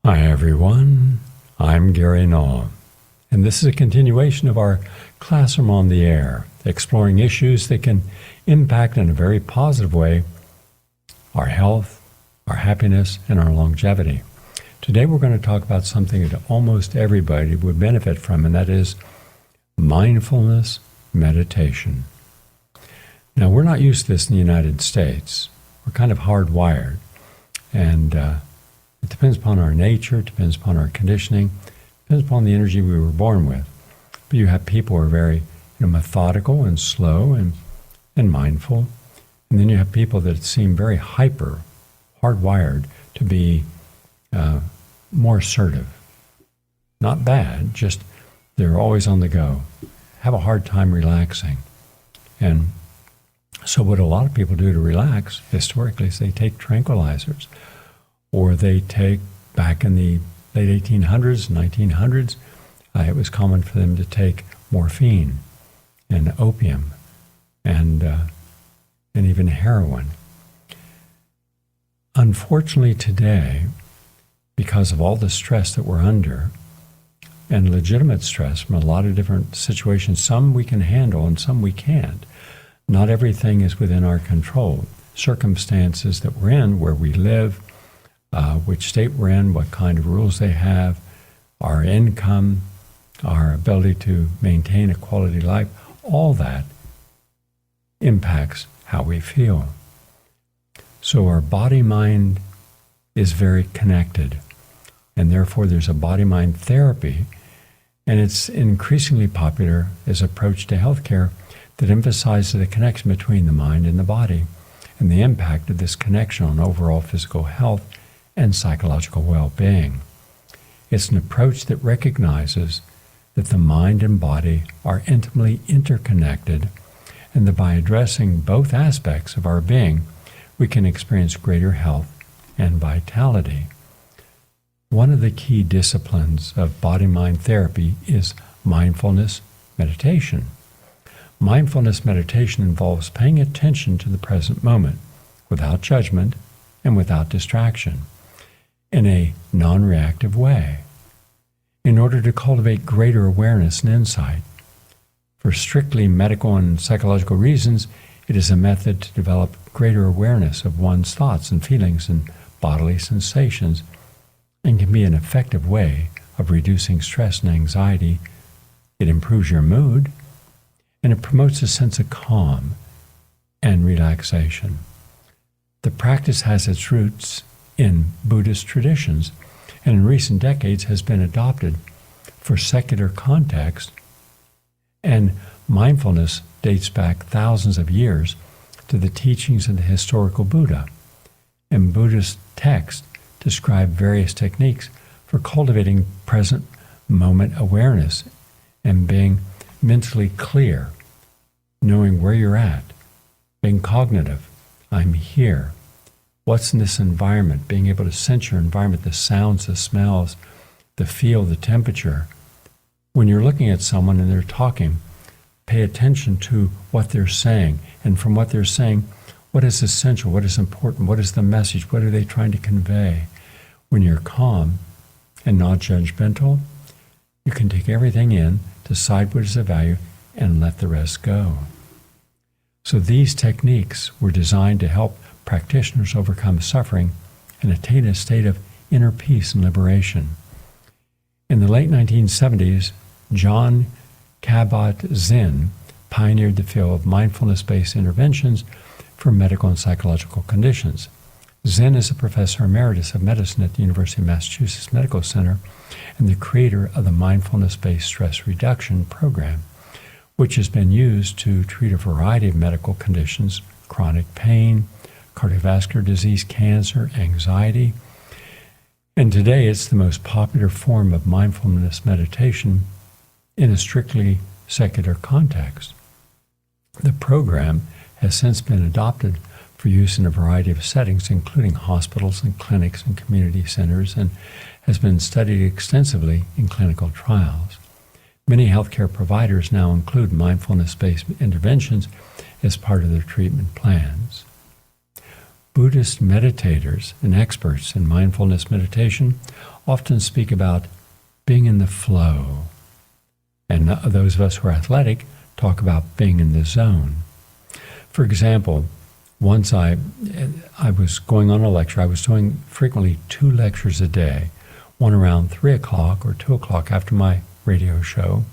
Hi everyone, I'm Gary Null, and this is a continuation of our Classroom on the Air, exploring issues that can impact in a very positive way our health, our happiness, and our longevity. Today we're going to talk about something that almost everybody would benefit from, and that is mindfulness meditation. Now, we're not used to this in the United States. We're kind of hardwired, and it depends upon our nature, it depends upon our conditioning, it depends upon the energy we were born with. But you have people who are very methodical and slow and mindful. And then you have people that seem very hyper, hardwired to be more assertive. Not bad, just they're always on the go, have a hard time relaxing. And so what a lot of people do to relax historically is they take tranquilizers, or they take, back in the late 1800s, 1900s, it was common for them to take morphine and opium and even heroin. Unfortunately today, because of all the stress that we're under, and legitimate stress from a lot of different situations, some we can handle and some we can't. Not everything is within our control. Circumstances that we're in, where we live, which state we're in, what kind of rules they have, our income, our ability to maintain a quality life, all that impacts how we feel. So our body-mind is very connected, and therefore there's a body-mind therapy, and it's increasingly popular as approach to healthcare that emphasizes the connection between the mind and the body and the impact of this connection on overall physical health and psychological well-being. It's an approach that recognizes that the mind and body are intimately interconnected, and that by addressing both aspects of our being, we can experience greater health and vitality. One of the key disciplines of body-mind therapy is mindfulness meditation. Mindfulness meditation involves paying attention to the present moment without judgment and without distraction, in a non-reactive way, in order to cultivate greater awareness and insight. For strictly medical and psychological reasons, it is a method to develop greater awareness of one's thoughts and feelings and bodily sensations, and can be an effective way of reducing stress and anxiety. It improves your mood, and it promotes a sense of calm and relaxation. The practice has its roots in Buddhist traditions, and in recent decades has been adopted for secular context, and mindfulness dates back thousands of years to the teachings of the historical Buddha, and Buddhist texts describe various techniques for cultivating present moment awareness and being mentally clear, knowing where you're at, being cognitive, I'm here. What's in this environment? Being able to sense your environment, the sounds, the smells, the feel, the temperature. When you're looking at someone and they're talking, pay attention to what they're saying. And from what they're saying, what is essential? What is important? What is the message? What are they trying to convey? When you're calm and not judgmental, you can take everything in, decide what is of value, and let the rest go. So these techniques were designed to help practitioners overcome suffering and attain a state of inner peace and liberation. In the late 1970s, John Kabat-Zinn pioneered the field of mindfulness-based interventions for medical and psychological conditions. Zinn is a professor emeritus of medicine at the University of Massachusetts Medical Center and the creator of the mindfulness-based stress reduction program, which has been used to treat a variety of medical conditions: chronic pain, cardiovascular disease, cancer, anxiety. And today it's the most popular form of mindfulness meditation in a strictly secular context. The program has since been adopted for use in a variety of settings, including hospitals and clinics and community centers, and has been studied extensively in clinical trials. Many healthcare providers now include mindfulness-based interventions as part of their treatment plans. Buddhist meditators and experts in mindfulness meditation often speak about being in the flow. And those of us who are athletic talk about being in the zone. For example, once I was going on a lecture. I was doing frequently 2 lectures a day, one around 3 o'clock or 2 o'clock after my radio show,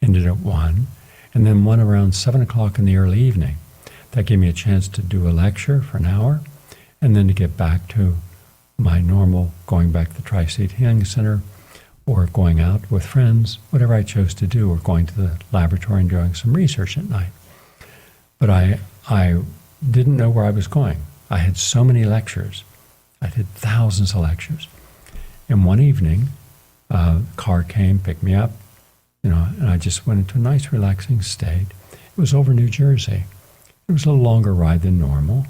ended at 1, and then one around 7 o'clock in the early evening. That gave me a chance to do a lecture for an hour, and then to get back to my normal, going back to the Tri-State Healing Center, or going out with friends, whatever I chose to do, or going to the laboratory and doing some research at night. But I didn't know where I was going. I had so many lectures. I did thousands of lectures. And one evening, a car came, picked me up, and I just went into a nice, relaxing state. It was over New Jersey. It was a little longer ride than normal.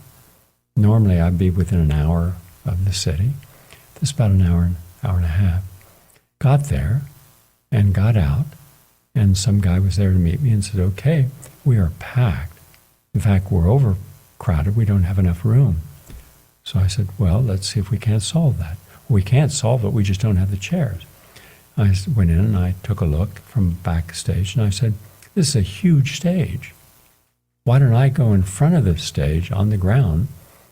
Normally, I'd be within an hour of the city. This about an hour and a half. Got there and got out, and some guy was there to meet me and said, okay, we are packed. In fact, we're overcrowded. We don't have enough room. So I said, well, let's see if we can't solve that. We can't solve it. We just don't have the chairs. I went in and I took a look from backstage, and I said, this is a huge stage. Why don't I go in front of this stage on the ground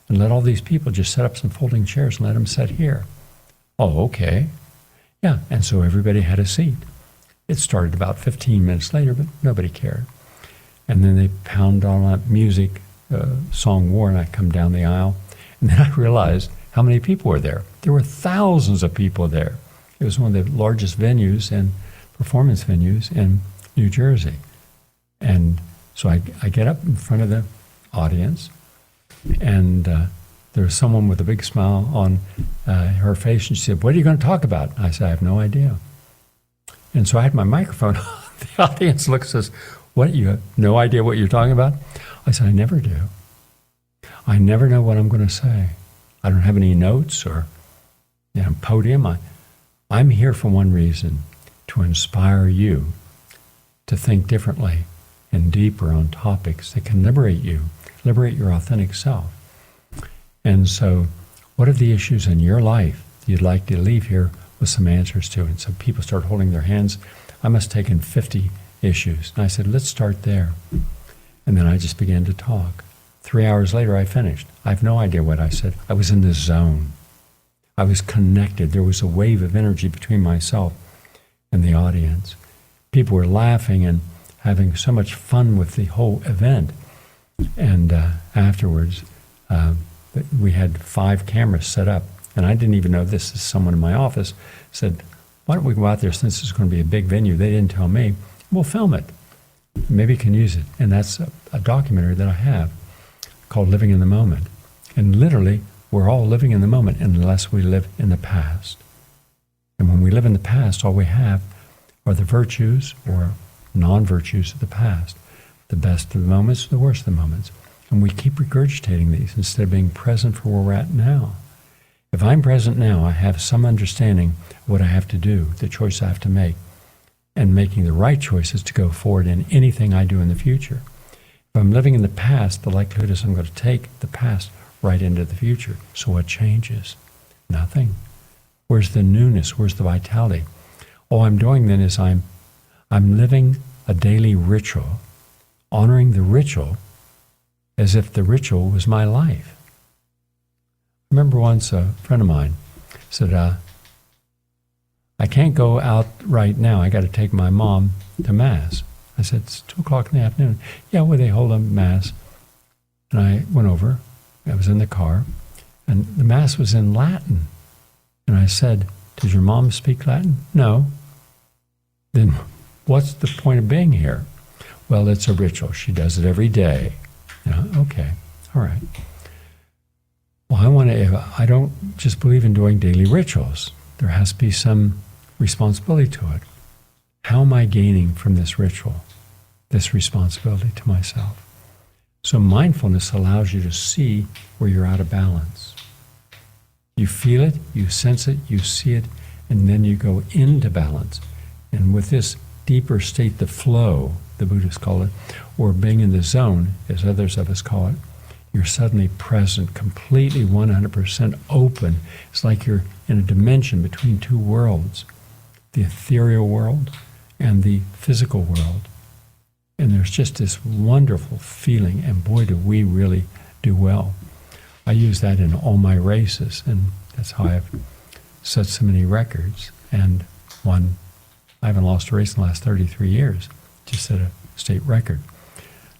and let all these people just set up some folding chairs and let them sit here? Oh, okay. Yeah, and so everybody had a seat. It started about 15 minutes later, but nobody cared. And then they pound on that music, song war, and I come down the aisle. And then I realized how many people were there. There were thousands of people there. It was one of the largest venues and performance venues in New Jersey. And so I get up in front of the audience, and there was someone with a big smile on her face, and she said, what are you going to talk about? I said, I have no idea. And so I had my microphone on. The audience looks and says, what, you have no idea what you're talking about? I said, I never do. I never know what I'm going to say. I don't have any notes or podium. I'm here for one reason, to inspire you to think differently and deeper on topics that can liberate you, liberate your authentic self. And so what are the issues in your life you'd like to leave here with some answers to? And so people start holding their hands. I must have taken 50 issues. And I said, let's start there. And then I just began to talk. 3 hours later, I finished. I have no idea what I said. I was in the zone. I was connected. There was a wave of energy between myself and the audience. People were laughing and having so much fun with the whole event. And afterwards, we had 5 cameras set up. And I didn't even know this. Is someone in my office said, why don't we go out there, since it's going to be a big venue? They didn't tell me. We'll film it. Maybe you can use it. And that's a documentary that I have called Living in the Moment. And literally, we're all living in the moment unless we live in the past. And when we live in the past, all we have are the virtues or non-virtues of the past. The best of the moments, the worst of the moments. And we keep regurgitating these instead of being present for where we're at now. If I'm present now, I have some understanding of what I have to do, the choice I have to make, and making the right choices to go forward in anything I do in the future. If I'm living in the past, the likelihood is I'm going to take the past right into the future. So what changes? Nothing. Where's the newness? Where's the vitality? All I'm doing then is I'm living a daily ritual, honoring the ritual as if the ritual was my life. I remember once a friend of mine said, I can't go out right now. I got to take my mom to Mass. I said, it's 2 o'clock in the afternoon. Yeah, well, they hold a Mass. And I went over. I was in the car. And the Mass was in Latin. And I said, does your mom speak Latin? No. Then what's the point of being here? Well, it's a ritual. She does it every day. Okay, all right. Well, I don't just believe in doing daily rituals. There has to be some responsibility to it. How am I gaining from this ritual, this responsibility to myself? So mindfulness allows you to see where you're out of balance. You feel it, you sense it, you see it, and then you go into balance. And with this deeper state, the flow, the Buddhists call it, or being in the zone, as others of us call it, You're suddenly present, completely 100% open. It's like you're in a dimension between two worlds, the ethereal world and the physical world. And there's just this wonderful feeling, and boy, do we really do well. I use that in all my races, and that's how I've set so many records. And I haven't lost a race in the last 33 years, just set a state record.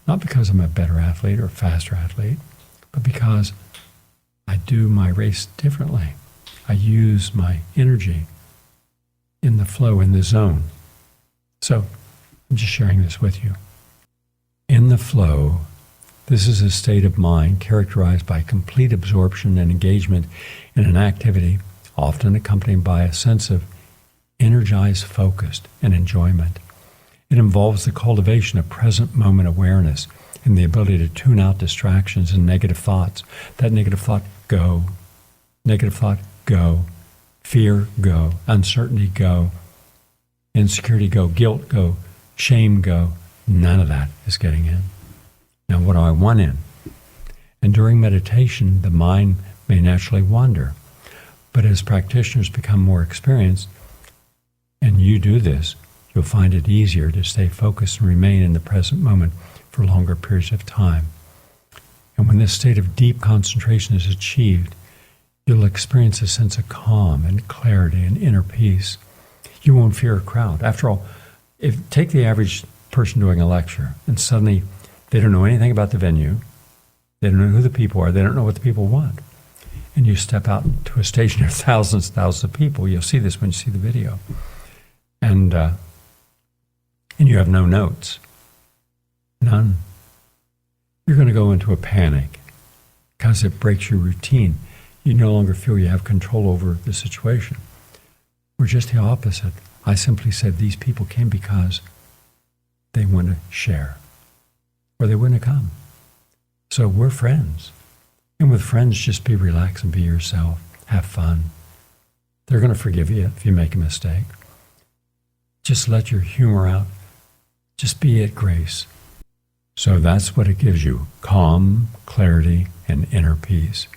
Not because I'm a better athlete or a faster athlete, but because I do my race differently. I use my energy in the flow, in the zone. So I'm just sharing this with you. In the flow, this is a state of mind characterized by complete absorption and engagement in an activity, often accompanied by a sense of energized focus and enjoyment. It involves the cultivation of present moment awareness and the ability to tune out distractions and negative thoughts. That negative thought, go. Negative thought, go. Fear, go. Uncertainty, go. Insecurity, go. Guilt, go. Shame, go. None of that is getting in. Now, what do I want in? And during meditation, the mind may naturally wander. But as practitioners become more experienced, and you do this, you'll find it easier to stay focused and remain in the present moment for longer periods of time. And when this state of deep concentration is achieved, you'll experience a sense of calm and clarity and inner peace. You won't fear a crowd. After all, take the average person doing a lecture, and suddenly they don't know anything about the venue, they don't know who the people are, they don't know what the people want. And you step out to a stage and there are thousands and thousands of people. You'll see this when you see the video. And you have no notes. None. You're going to go into a panic because it breaks your routine. You no longer feel you have control over the situation. We're just the opposite. I simply said these people came because they want to share, or they wouldn't have come. So we're friends. And with friends, just be relaxed and be yourself. Have fun. They're going to forgive you if you make a mistake. Just let your humor out. Just be at grace. So that's what it gives you: calm, clarity, and inner peace.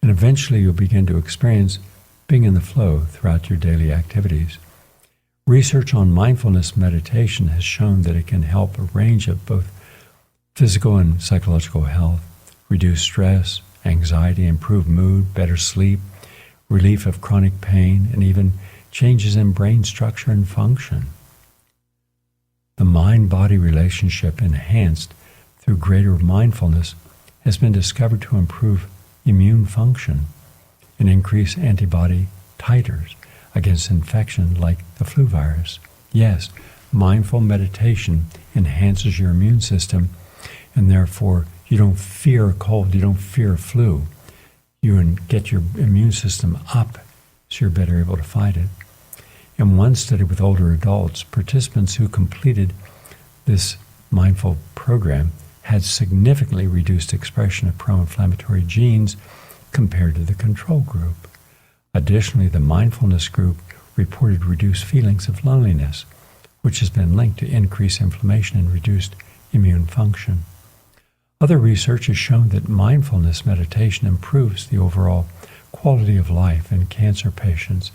And eventually you'll begin to experience being in the flow throughout your daily activities. Research on mindfulness meditation has shown that it can help a range of both physical and psychological health, reduce stress, anxiety, improve mood, better sleep, relief of chronic pain, and even changes in brain structure and function. The mind-body relationship enhanced through greater mindfulness has been discovered to improve immune function and increase antibody titers against infection like the flu virus. Yes, mindful meditation enhances your immune system, and therefore you don't fear a cold, you don't fear a flu. You get your immune system up so you're better able to fight it. In one study with older adults, participants who completed this mindful program had significantly reduced expression of pro-inflammatory genes compared to the control group. Additionally, the mindfulness group reported reduced feelings of loneliness, which has been linked to increased inflammation and reduced immune function. Other research has shown that mindfulness meditation improves the overall quality of life in cancer patients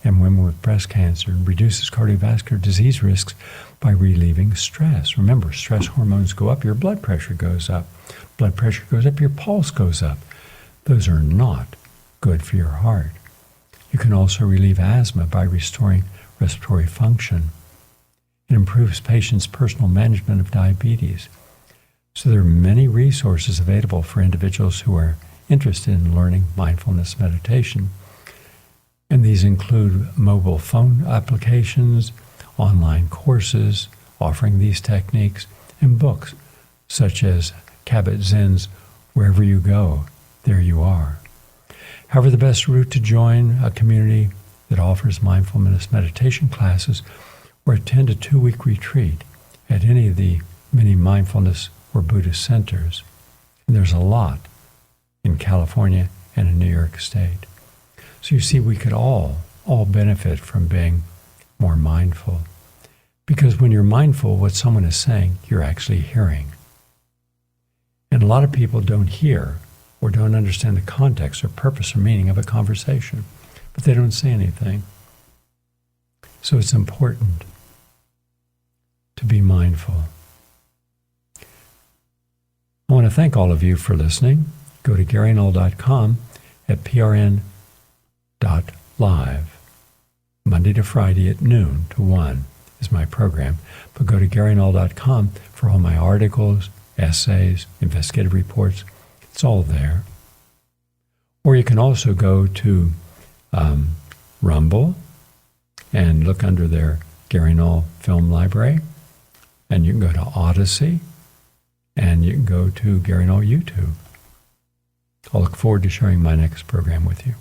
and women with breast cancer, and reduces cardiovascular disease risks by relieving stress. Remember, stress hormones go up, your blood pressure goes up. Blood pressure goes up, your pulse goes up. Those are not good for your heart. You can also relieve asthma by restoring respiratory function. It improves patients' personal management of diabetes. So there are many resources available for individuals who are interested in learning mindfulness meditation. And these include mobile phone applications, online courses offering these techniques, and books such as Kabat-Zinn's Wherever You Go, There You Are. However, the best route to join a community that offers mindfulness meditation classes or attend a 2-week retreat at any of the many mindfulness or Buddhist centers. And there's a lot in California and in New York State. So you see, we could all benefit from being more mindful. Because when you're mindful, what someone is saying, you're actually hearing. And a lot of people don't hear or don't understand the context or purpose or meaning of a conversation, but they don't say anything. So it's important to be mindful. I want to thank all of you for listening. Go to GaryNull.com at PRN.Live. Monday to Friday at noon to 1 is my program. But go to GaryNull.com for all my articles, essays, investigative reports. It's all there. Or you can also go to Rumble and look under their Gary Null Film Library. And you can go to Odysee. And you can go to Gary Null YouTube. I'll look forward to sharing my next program with you.